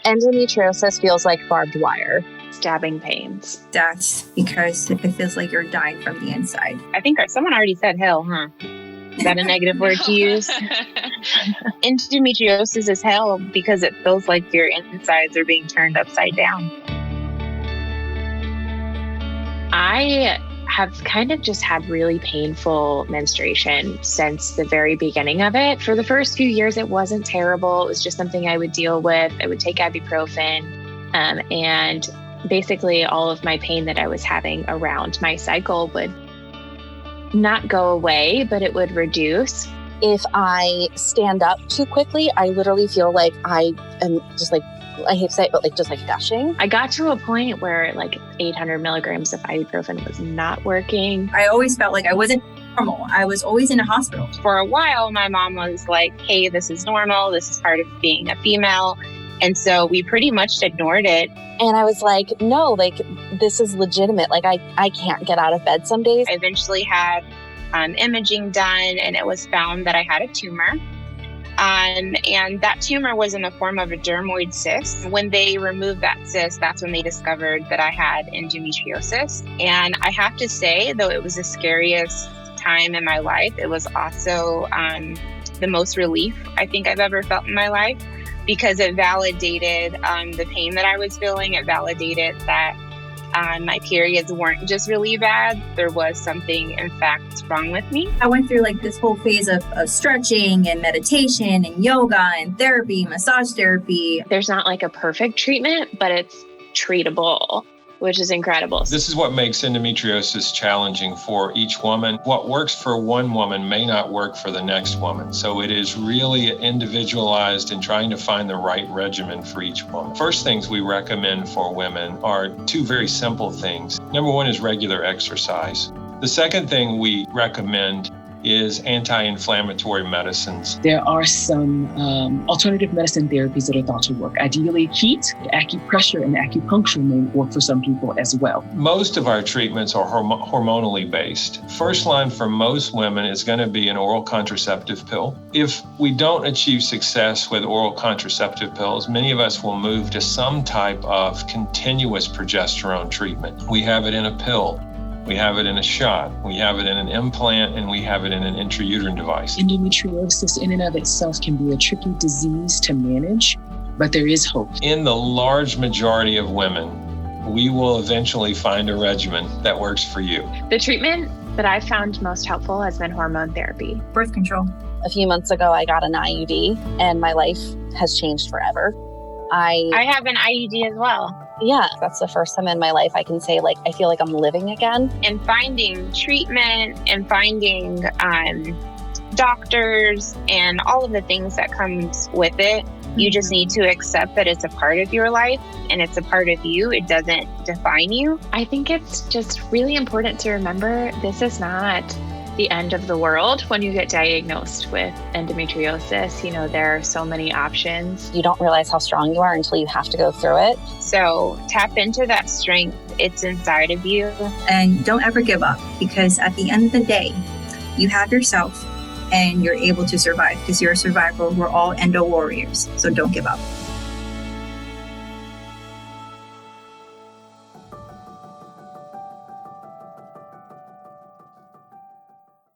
Endometriosis feels like barbed wire. Stabbing pains. That's because it feels like you're dying from the inside. I think someone already said hell, huh? Is that a negative word to use? Endometriosis is hell because it feels like your insides are being turned upside down. I have kind of just had really painful menstruation since the very beginning of it. For the first few years, it wasn't terrible. It was just something I would deal with. I would take ibuprofen, and basically all of my pain that I was having around my cycle would not go away, but it would reduce. If I stand up too quickly, I literally feel like I am just like, I hate to say it, but like just like gushing. I got to a point where like 800 milligrams of ibuprofen was not working. I always felt like I wasn't normal. I was always in a hospital. For a while, my mom was like, hey, this is normal. This is part of being a female. And so we pretty much ignored it. And I was like, no, like this is legitimate. Like I can't get out of bed some days. I eventually had imaging done, and it was found that I had a tumor. And that tumor was in the form of a dermoid cyst. When they removed that cyst, that's when they discovered that I had endometriosis. And I have to say, though it was the scariest time in my life, it was also the most relief I think I've ever felt in my life, because it validated the pain that I was feeling. It validated that my periods weren't just really bad. There was something, in fact, wrong with me. I went through like this whole phase of stretching and meditation and yoga and therapy, massage therapy. There's not like a perfect treatment, but it's treatable, which is incredible. This is what makes endometriosis challenging for each woman. What works for one woman may not work for the next woman. So it is really individualized in trying to find the right regimen for each woman. First things we recommend for women are two very simple things. Number one is regular exercise. The second thing we recommend is anti-inflammatory medicines. There are some alternative medicine therapies that are thought to work. Ideally, heat, acupressure, and acupuncture may work for some people as well. Most of our treatments are hormonally based. First line for most women is going to be an oral contraceptive pill. If we don't achieve success with oral contraceptive pills, many of us will move to some type of continuous progesterone treatment. We have it in a pill. We have it in a shot, we have it in an implant, and we have it in an intrauterine device. Endometriosis in and of itself can be a tricky disease to manage, but there is hope. In the large majority of women, we will eventually find a regimen that works for you. The treatment that I've found most helpful has been hormone therapy. Birth control. A few months ago, I got an IUD and my life has changed forever. I have an IUD as well. Yeah, that's the first time in my life I can say, like, I feel like I'm living again. And finding treatment and finding doctors and all of the things that comes with it, you just need to accept that it's a part of your life and it's a part of you. It doesn't define you. I think it's just really important to remember this is not the end of the world when you get diagnosed with endometriosis. You know, there are so many options. You don't realize how strong you are until you have to go through it. So tap into that strength. It's inside of you. And don't ever give up, because at the end of the day, you have yourself and you're able to survive, because you're a survivor. We're all endo warriors. So don't give up.